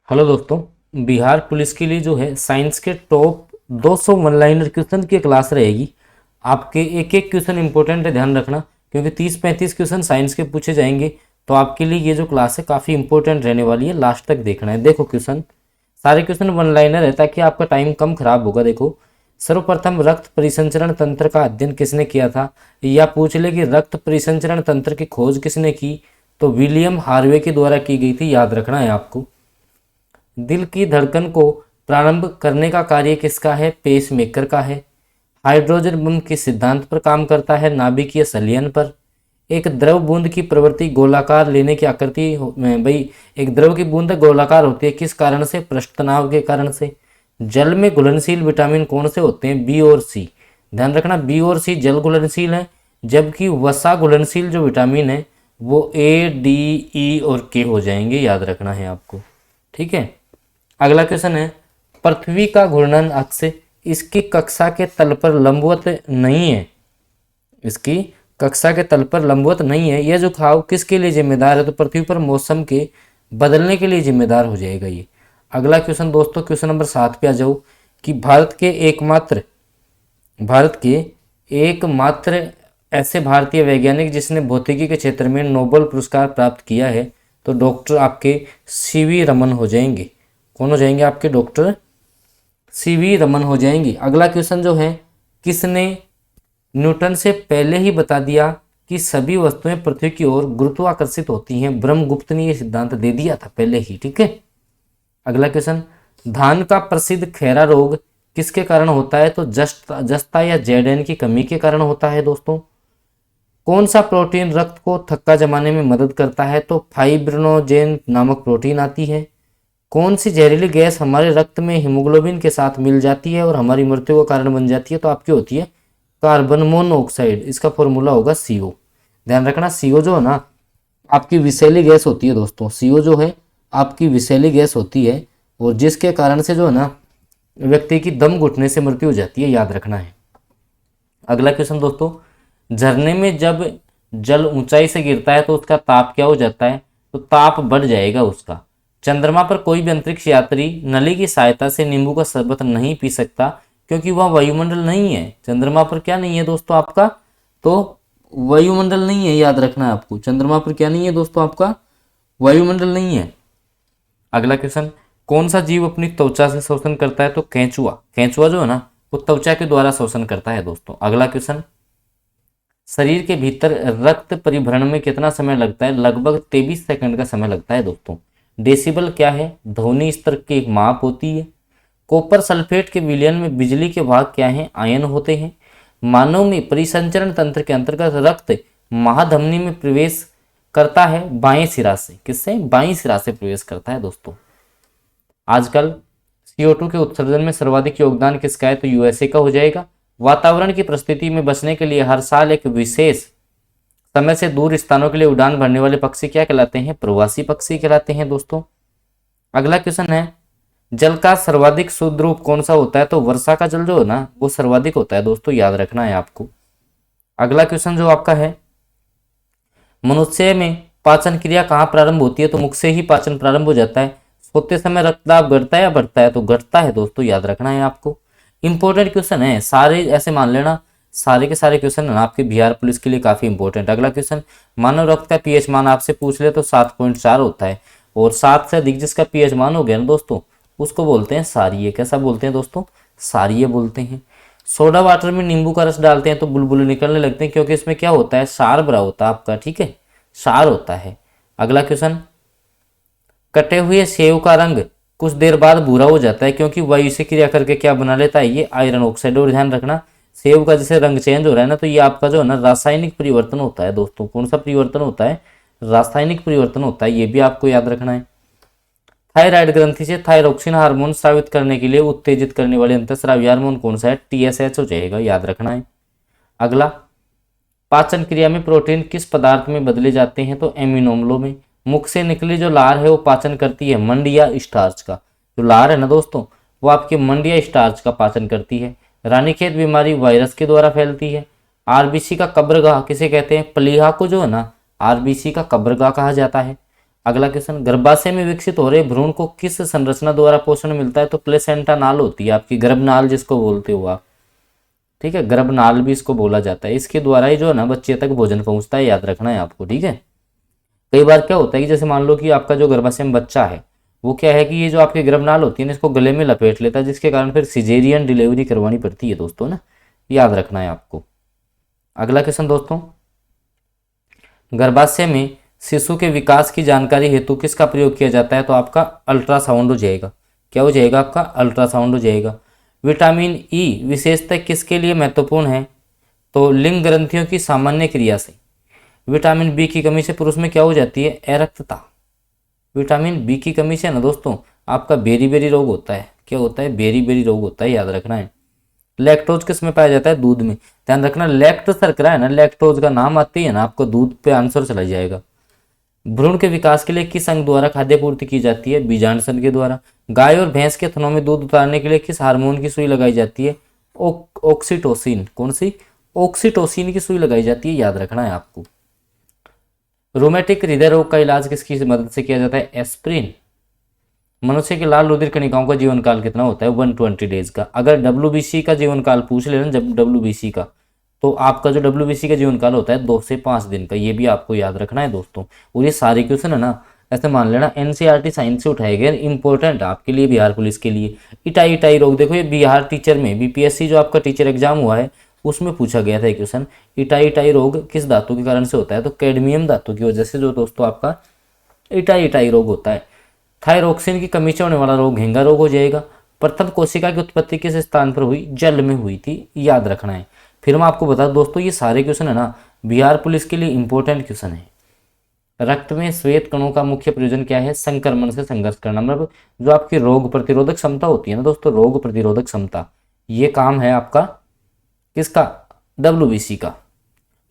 Hello दोस्तों। Bihar police के लिए जो है साइंस के टॉप 200 वन लाइनर क्वेश्चन की क्लास रहेगी। आपके एक एक क्वेश्चन इंपॉर्टेंट है, ध्यान रखना, क्योंकि 30-35 क्वेश्चन साइंस के पूछे जाएंगे। तो आपके लिए ये जो क्लास है काफ़ी इंपॉर्टेंट रहने वाली है, लास्ट तक देखना है। देखो क्वेश्चन, सारे क्वेश्चन वन लाइनर है ताकि आपका टाइम कम खराब होगा। देखो, सर्वप्रथम रक्त परिसंचरण तंत्र का अध्ययन किसने किया था, या पूछ ले कि रक्त परिसंचरण तंत्र की खोज किसने की, तो विलियम हार्वे के द्वारा की गई थी, याद रखना है आपको। दिल की धड़कन को प्रारंभ करने का कार्य किसका है, पेसमेकर का है। हाइड्रोजन बम किस सिद्धांत पर काम करता है, नाभिकीय संलयन पर। एक द्रव बूंद की प्रवृत्ति गोलाकार लेने की आकृति भाई, एक द्रव की बूंद गोलाकार होती है किस कारण से, पृष्ठ तनाव के कारण से। जल में घुलनशील विटामिन कौन से होते हैं, बी और सी। ध्यान रखना, बी और सी जल घुलनशील है, जबकि वसा घुलनशील जो विटामिन है वो ए, डी, ई और के हो जाएंगे, याद रखना है आपको। ठीक है। अगला क्वेश्चन है, पृथ्वी का घूर्णन अक्ष इसकी कक्षा के तल पर लंबवत नहीं है, इसकी कक्षा के तल पर लंबवत नहीं है, यह झुकाव किसके लिए जिम्मेदार है, तो पृथ्वी पर मौसम के बदलने के लिए जिम्मेदार हो जाएगा ये। अगला क्वेश्चन दोस्तों, क्वेश्चन नंबर 7 पे आ जाओ कि भारत के एकमात्र ऐसे भारतीय वैज्ञानिक जिसने भौतिकी के क्षेत्र में नोबेल पुरस्कार प्राप्त किया है, तो डॉक्टर आपके सीवी रमन हो जाएंगे। कौन हो जाएंगे आपके, डॉक्टर सीवी रमन हो जाएंगे। अगला क्वेश्चन जो है, किसने न्यूटन से पहले ही बता दिया कि सभी वस्तुएं पृथ्वी की ओर गुरुत्वाकर्षित होती हैं, ब्रह्मगुप्त ने यह सिद्धांत दे दिया था पहले ही। ठीक है। अगला क्वेश्चन, धान का प्रसिद्ध खैरा रोग किसके कारण होता है, तो जस्ता या जेडेन की कमी के कारण होता है दोस्तों। कौन सा प्रोटीन रक्त को थक्का जमाने में मदद करता है, तो फाइब्रिनोजेन नामक प्रोटीन आती है। कौन सी जहरीली गैस हमारे रक्त में हीमोग्लोबिन के साथ मिल जाती है और हमारी मृत्यु का कारण बन जाती है, तो आपकी होती है कार्बन मोनोऑक्साइड। इसका फॉर्मूला होगा CO। ध्यान रखना, CO जो है ना आपकी विषैली गैस होती है दोस्तों। CO जो है आपकी विषैली गैस होती है, और जिसके कारण से जो है ना व्यक्ति की दम घुटने से मृत्यु हो जाती है, याद रखना है। अगला क्वेश्चन दोस्तों, झरने में जब जल ऊंचाई से गिरता है तो उसका ताप क्या हो जाता है, तो ताप बढ़ जाएगा उसका। चंद्रमा पर कोई भी अंतरिक्ष यात्री नली की सहायता से नींबू का शरबत नहीं पी सकता, क्योंकि वह वायुमंडल नहीं है। चंद्रमा पर क्या नहीं है दोस्तों आपका, तो वायुमंडल नहीं है, याद रखना है आपको। चंद्रमा पर क्या नहीं है दोस्तों आपका, वायुमंडल नहीं है। अगला क्वेश्चन, कौन सा जीव अपनी त्वचा से शोषण करता है, तो केंचुआ। केंचुआ जो है ना वो त्वचा के द्वारा शोषण करता है दोस्तों। अगला क्वेश्चन, शरीर के भीतर रक्त परिभ्रमण में कितना समय लगता है, लगभग 23 सेकंड का समय लगता है दोस्तों। डेसिबल क्या है, ध्वनि स्तर की एक माप होती है। कॉपर सल्फेट के विलयन में बिजली के भाग क्या हैं, आयन होते हैं। मानव में परिसंचरण तंत्र के अंतर्गत रक्त महाधमनी में प्रवेश करता है बाएं सिरा से, किससे, बाएं सिरा से प्रवेश करता है दोस्तों। आजकल CO2 के उत्सर्जन में सर्वाधिक योगदान किसका है, तो USA का हो जाएगा। वातावरण की परिस्थिति में बचने के लिए हर साल एक विशेष समय से दूर स्थानों के लिए उड़ान भरने वाले पक्षी क्या कहलाते हैं, प्रवासी पक्षी कहलाते हैं दोस्तों। अगला क्वेश्चन है, जल का सर्वाधिक शुद्ध रूप कौन सा होता है, तो वर्षा का जल जो है ना वो सर्वाधिक होता है दोस्तों, याद रखना है आपको। अगला क्वेश्चन जो आपका है, मनुष्य में पाचन क्रिया कहाँ प्रारंभ होती है, तो मुख से ही पाचन प्रारंभ हो जाता है। सोते समय रक्तदाब घटता है या बढ़ता है, तो घटता है दोस्तों, याद रखना है आपको। इंपॉर्टेंट क्वेश्चन है सारे, ऐसे मान लेना सारे के सारे क्वेश्चन है ना आपके बिहार पुलिस के लिए काफी इंपॉर्टेंट। अगला क्वेश्चन, मानव रक्त का pH मान आपसे पूछ ले तो 7.4 होता है, और 7 से अधिक जिसका pH मान हो गया ना दोस्तों उसको बोलते हैं सारीय। कैसा बोलते हैं दोस्तों, सारीय बोलते हैं। सोडा वाटर में नींबू का रस डालते हैं तो बुलबुले निकलने लगते हैं, क्योंकि इसमें क्या होता है, क्षार भरा होता है आपका। ठीक है, क्षार होता है। अगला क्वेश्चन, कटे हुए सेव का रंग कुछ देर बाद भूरा हो जाता है, क्योंकि वायु से क्रिया करके क्या बना लेता है, ये आयरन ऑक्साइड। और ध्यान रखना, सेव का जैसे रंग चेंज हो रहा है ना, तो ये आपका जो है ना रासायनिक परिवर्तन होता है दोस्तों। कौन सा परिवर्तन होता है, रासायनिक परिवर्तन होता है, ये भी आपको याद रखना है। थायराइड ग्रंथि से थायरोक्सिन हार्मोन स्रावित करने के लिए उत्तेजित करने वाले अंतःस्रावी हार्मोन कौन सा है, TSH हो जाएगा, याद रखना है। अगला, पाचन क्रिया में प्रोटीन किस पदार्थ में बदले जाते हैं, तो एमिनो अम्लों में। मुख से निकली जो लार है वो पाचन करती है मंड या स्टार्च का। जो लार है ना दोस्तों वो आपके मंड या स्टार्च का पाचन करती है। रानीखेत बीमारी वायरस के द्वारा फैलती है। RBC का कब्रगाह किसे कहते हैं, प्लीहा को जो है ना RBC का कब्रगाह कहा जाता है। अगला क्वेश्चन, गर्भाशय में विकसित हो रहे भ्रूण को किस संरचना द्वारा पोषण मिलता है? तो प्लेसेंटा नाल होती है आपकी, गर्भनाल जिसको बोलते हो आप, ठीक है, गर्भनाल भी इसको बोला जाता है। इसके द्वारा ही जो है ना बच्चे तक भोजन पहुंचता है, याद रखना है आपको, ठीक है। कई बार क्या होता है कि जैसे मान लो कि आपका जो गर्भाशय में बच्चा है वो क्या है कि ये जो आपकी गर्भनाल होती है ना इसको गले में लपेट लेता है, जिसके कारण फिर सिजेरियन डिलीवरी करवानी पड़ती है दोस्तों ना, याद रखना है आपको। अगला क्वेश्चन दोस्तों, गर्भाशय में शिशु के विकास की जानकारी हेतु किसका प्रयोग किया जाता है? तो आपका अल्ट्रासाउंड हो जाएगा। क्या हो जाएगा? आपका अल्ट्रासाउंड हो जाएगा। विटामिन ई विशेषतः किसके लिए महत्वपूर्ण है? तो लिंग ग्रंथियों की सामान्य क्रिया से। विटामिन बी की कमी से पुरुष में क्या हो जाती है? अरक्तता। विटामिन बी की कमी से ना दोस्तों आपका बेरी बेरी रोग होता है। क्या होता है? बेरी बेरी रोग होता है, याद रखना है। लैक्टोज किस में पाया जाता है? दूध में। ध्यान रखना, लैक्ट शर्करा है ना, लैक्टोज का नाम आती है ना आपको दूध पे आंसर चला जाएगा। भ्रूण के विकास के लिए किस अंग द्वारा खाद्य पूर्ति की जाती है? बीजांडसन के द्वारा। गाय और भैंस के थनों में दूध उतारने के लिए किस हार्मोन की सुई लगाई जाती है? ऑक्सीटोसिन। कौन सी? ऑक्सीटोसिन की सुई लगाई जाती है, याद रखना है आपको। रोमेटिक हृदय रोग का इलाज किसकी मदद से किया जाता है? एस्प्रिन। मनुष्य की लाल रुधिर कणिकाओं का जीवन काल कितना होता है? 120 डेज का। अगर WBC का जीवन काल पूछ लेना, जब WBC का, तो आपका जो WBC का जीवन काल होता है 2 से 5 दिन का, ये भी आपको याद रखना है दोस्तों। और ये सारे क्वेश्चन है ना ऐसे मान लेना NCERT साइंस से उठाए गए, इंपॉर्टेंट आपके लिए, बिहार पुलिस के लिए। इटाई इटाई रोग, देखो ये बिहार टीचर में BPSC जो आपका टीचर एग्जाम हुआ है उसमें पूछा गया था क्वेश्चन। इटाई इटाई रोग किस धातु के कारण से होता है? तो कैडमियम धातु की वजह से जो दोस्तों आपका इटाई इटाई रोग होता है। थायरोक्सिन की कमी से होने वाला रोग घेंगा रोग हो जाएगा। प्रथम कोशिका की उत्पत्ति किस स्थान पर हुई? जल में हुई थी, याद रखना है। फिर मैं आपको बता दोस्तों ये सारे क्वेश्चन है ना बिहार पुलिस के लिए इंपॉर्टेंट क्वेश्चन है। रक्त में श्वेत कणों का मुख्य प्रयोजन क्या है? संक्रमण से संघर्ष करना। मतलब जो आपकी रोग प्रतिरोधक क्षमता होती है ना दोस्तों, रोग प्रतिरोधक क्षमता, ये काम है आपका किसका? WBC का।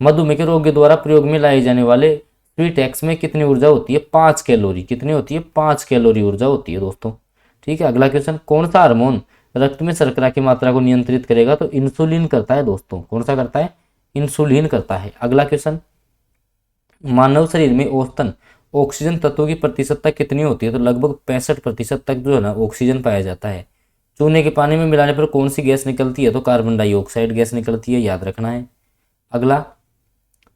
मधुमेह के रोग के द्वारा प्रयोग में लाए जाने वाले स्वीट एक्स में कितनी ऊर्जा होती है? 5 कैलोरी। कितनी होती है? 5 कैलोरी ऊर्जा होती है दोस्तों, ठीक है। अगला क्वेश्चन, कौन सा हार्मोन रक्त में शर्करा की मात्रा को नियंत्रित करेगा? तो इंसुलिन करता है दोस्तों। कौन सा करता है? इंसुलिन करता है। अगला क्वेश्चन, मानव शरीर में औसतन ऑक्सीजन तत्वों की प्रतिशतता कितनी होती है? तो लगभग 65% तक जो है ना ऑक्सीजन पाया जाता है। चूने के पानी में मिलाने पर कौन सी गैस निकलती है? तो कार्बन डाइऑक्साइड गैस निकलती है, याद रखना है। अगला,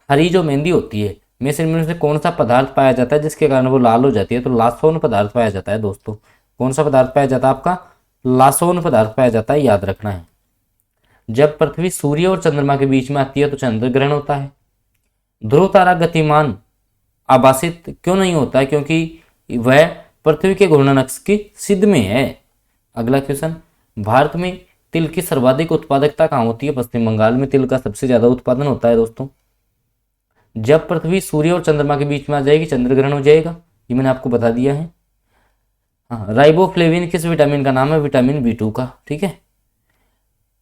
हरी जो मेहंदी होती है में से इनमें से कौन सा पदार्थ पाया जाता है जिसके कारण वो लाल हो जाती है? तो लासोन पदार्थ पाया जाता है दोस्तों। कौन सा पदार्थ पाया जाता है? आपका लासोन पदार्थ पाया जाता है, याद रखना है। जब पृथ्वी सूर्य और चंद्रमा के बीच में आती है तो चंद्र ग्रहण होता है। ध्रुव तारा गतिमान आभासित क्यों नहीं होता है? क्योंकि वह पृथ्वी के घूर्णन अक्ष की सिद्ध में है। अगला क्वेश्चन, भारत में तिल की सर्वाधिक उत्पादकता कहाँ होती है? पश्चिम बंगाल में तिल का सबसे ज्यादा उत्पादन होता है दोस्तों। जब पृथ्वी सूर्य और चंद्रमा के बीच में आ जाएगी चंद्र ग्रहण हो जाएगा, ये मैंने आपको बता दिया है। हाँ, राइबोफ्लेविन किस विटामिन का नाम है? विटामिन B2 का, ठीक है।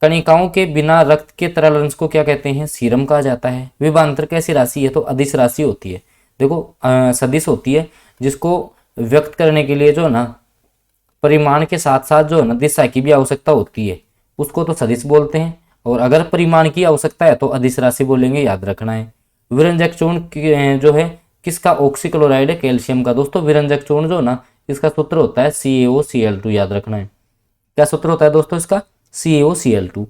कणिकाओं के बिना रक्त के तरल अंश को क्या कहते हैं? सीरम कहा जाता है। विभवांतर कैसी राशि है? तो अदिश राशि होती है। देखो सदिश होती है जिसको व्यक्त करने के लिए जो है ना परिमाण के साथ साथ जो है ना दिशा की भी आवश्यकता होती है, उसको तो सदिश बोलते हैं। और अगर परिमाण की आवश्यकता है तो अदिश राशि बोलेंगे, याद रखना है। विरंजक चूर्ण जो है किसका? ऑक्सीक्लोराइड है, कैल्शियम का। दोस्तों विरंजक चूर्ण जो ना इसका सूत्र होता है CaOCl2, याद रखना है। क्या सूत्र होता है दोस्तों इसका? CaOCl2।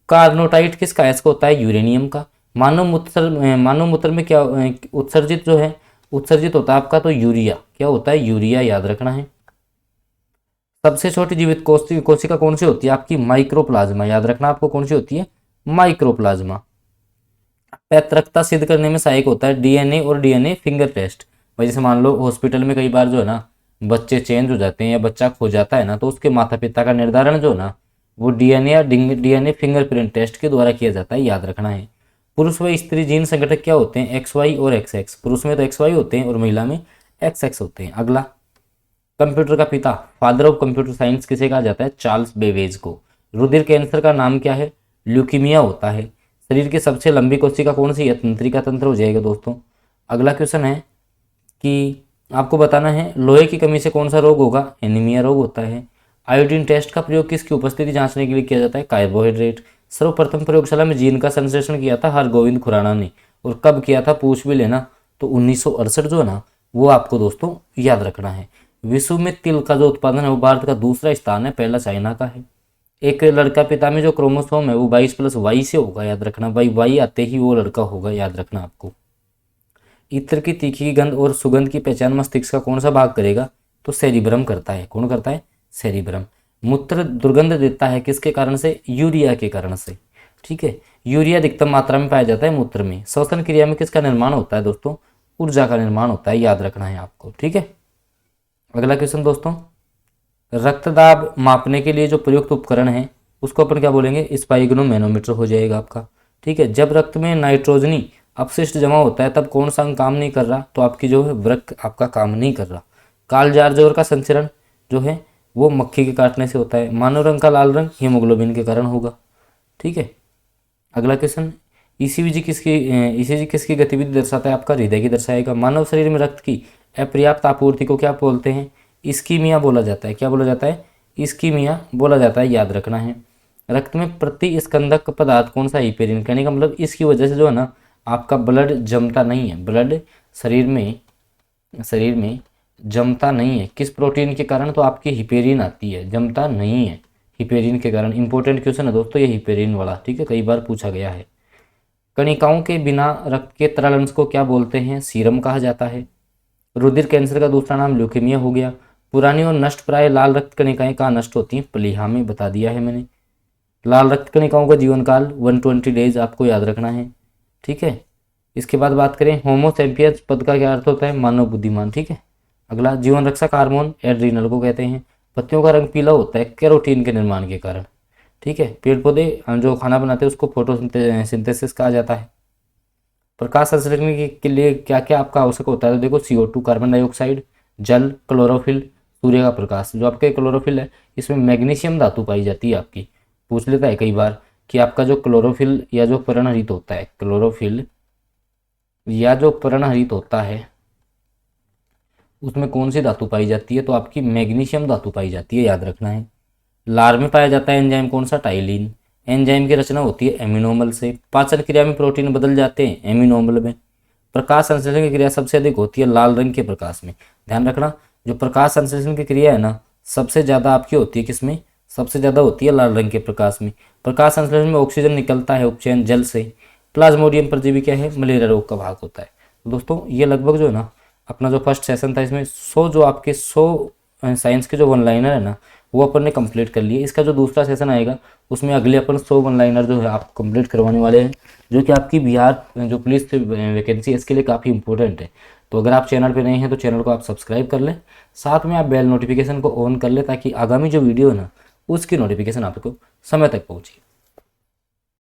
कार्नोटाइट किसका है? इसका होता है यूरेनियम का। मानव मूत्र में क्या उत्सर्जित जो है उत्सर्जित होता है आपका? तो यूरिया। क्या होता है? यूरिया, याद रखना है। सबसे छोटी जीवित कोशिका कौन सी होती है? आपकी माइक्रोप्लाज्मा, याद रखना आपको कौन सी होती है? माइक्रोप्लाज्मा। पैतृकता सिद्ध करने में सहायक होता है DNA और DNA फिंगर टेस्ट। भाई जैसे मान लो हॉस्पिटल में कई बार जो है ना बच्चे चेंज हो जाते हैं या बच्चा खो जाता है ना, तो उसके माता पिता का निर्धारण जो है ना वो DNA या DNA फिंगरप्रिंट टेस्ट के द्वारा किया जाता है, याद रखना है। पुरुष व स्त्री जीन संगठक क्या होते हैं? XY और XX। पुरुष में तो XY होते हैं और महिला में XX होते हैं। अगला, कंप्यूटर का पिता, फादर ऑफ कंप्यूटर साइंस किसे कहा जाता है? चार्ल्स बेबेज को। रुधिर कैंसर का नाम क्या है? ल्यूकीमिया होता है। शरीर की सबसे लंबी कोशिका कौन सी है? तंत्रिका तंत्र हो जाएगा दोस्तों। अगला क्वेश्चन है कि आपको बताना है लोहे की कमी से कौन सा रोग होगा? एनीमिया रोग होता है। आयोडीन टेस्ट का प्रयोग किसकी उपस्थिति जांचने के लिए किया जाता है? कार्बोहाइड्रेट। सर्वप्रथम प्रयोगशाला में जीन का संश्लेषण किया था हरगोविंद खुराना ने, और कब किया था? पूछ भी लेना। तो 1968 जो है ना वो आपको दोस्तों याद रखना है। विश्व में तिल का जो उत्पादन है वो भारत का दूसरा स्थान है, पहला चाइना का है। एक लड़का पिता में जो क्रोमोसोम है वो 22+Y से होगा, याद रखना भाई, Y आते ही वो लड़का होगा, याद रखना आपको। इत्र की तीखी गंध और सुगंध की पहचान मस्तिष्क का कौन सा भाग करेगा, तो सेरिब्रम करता है। कौन करता है, सेरिब्रम। मूत्र दुर्गंध देता है किसके कारण से, यूरिया के कारण से, ठीक है। यूरिया अधिकतम मात्रा में पाया जाता है मूत्र में। श्वसन क्रिया में किसका निर्माण होता है दोस्तों, ऊर्जा का निर्माण होता है, याद रखना है आपको, ठीक है। अगला क्वेश्चन दोस्तों, रक्तदाब मापने के लिए जो प्रयुक्त उपकरण है उसको अपन क्या बोलेंगे, स्पाइगनोमैनोमीटर हो जाएगा आपका, ठीक है। जब रक्त में नाइट्रोजनी अपशिष्ट जमा होता है तब कौन सा अंग काम नहीं कर रहा, तो आपकी जो है वृक्क आपका काम नहीं कर रहा। कालजार जोर का संचरण जो है वो मक्खी के काटने से होता है। मानव रंग का लाल रंग हीमोग्लोबिन के कारण होगा, ठीक है। अगला क्वेश्चन, ईसीजी किसकी गतिविधि दर्शाता है, आपका हृदय की दर्शाएगा। मानव शरीर में रक्त की अपर्याप्त आपूर्ति को क्या बोलते हैं, इस्कीमिया बोला जाता है। क्या बोला जाता है, इस्कीमिया बोला जाता है, याद रखना है। रक्त में प्रतिस्कंदक पदार्थ कौन सा, हिपेरिन। कहने का मतलब इसकी वजह से जो है ना आपका ब्लड जमता नहीं है, ब्लड शरीर में जमता नहीं है। किस प्रोटीन के कारण, तो आपकी हिपेरिन आती है, जमता नहीं है हिपेरिन के कारण। इंपॉर्टेंट क्वेश्चन है दोस्तों ये हिपेरिन वाला, ठीक है, कई बार पूछा गया है। कणिकाओं के बिना रक्त के तरल अंश को क्या बोलते हैं, सीरम कहा जाता है। रुधिर कैंसर का दूसरा नाम ल्यूकेमिया हो गया। पुरानी और नष्ट प्राय लाल रक्त कणिकाएं कहाँ नष्ट होती हैं, प्लीहा में, बता दिया है मैंने। लाल रक्त कणिकाओं का जीवन काल 120 डेज आपको याद रखना है, ठीक है। इसके बाद बात करें, होमो सैपियंस पद का क्या अर्थ होता है, मानव बुद्धिमान, ठीक है। अगला, जीवन रक्षक हार्मोन एड्रीनल को कहते हैं। पत्तियों का रंग पीला होता है कैरोटीन के निर्माण के कारण, ठीक है। पेड़ पौधे जो खाना बनाते हैं उसको फोटोसिंथेसिस कहा जाता है। प्रकाश संश्लेषण के लिए क्या क्या आपका आवश्यक होता है, तो देखो CO2 कार्बन डाइऑक्साइड, जल, क्लोरोफिल, सूर्य का प्रकाश। जो आपके क्लोरोफिल है इसमें मैग्नीशियम धातु पाई जाती है आपकी, पूछ लेता है कई बार कि आपका जो क्लोरोफिल या जो पर्णहरित होता है, क्लोरोफिल या जो पर्णहरित होता है उसमें कौन सी धातु पाई जाती है, तो आपकी मैग्नीशियम धातु पाई जाती है, याद रखना है। लार में पाया जाता है एंजाइम कौन सा, टाइलिन। एंजाइम की रचना होती है एमिनोमल से। पाचन क्रिया में प्रोटीन बदल जाते हैं एमिनोमल में। प्रकाश संश्लेषण की क्रिया सबसे अधिक होती है लाल रंग के प्रकाश में, ध्यान रखना। जो प्रकाश संश्लेषण की क्रिया है ना सबसे ज़्यादा आपकी होती है किसमें, सबसे ज़्यादा होती है लाल रंग के प्रकाश में। प्रकाश संश्लेषण में ऑक्सीजन निकलता है उपचयन जल से। प्लाज्मोडियम परजीवी क्या है, मलेरिया रोग का भाग होता है। तो दोस्तों ये लगभग जो है ना अपना जो फर्स्ट सेशन था इसमें 100 जो आपके 100 साइंस के जो वन लाइनर है ना वो अपन ने कंप्लीट कर लिए। इसका जो दूसरा सेशन आएगा उसमें अगले अपन 100 वन लाइनर जो है आप कंप्लीट करवाने वाले हैं, जो कि आपकी बिहार जो पुलिस वैकेंसी है इसके लिए काफ़ी इंपॉर्टेंट है। तो अगर आप चैनल पे नए हैं तो चैनल को आप सब्सक्राइब कर लें, साथ में आप बेल नोटिफिकेशन को ऑन कर लें ताकि आगामी जो वीडियो है ना उसकी नोटिफिकेशन आपको समय तक पहुँचे।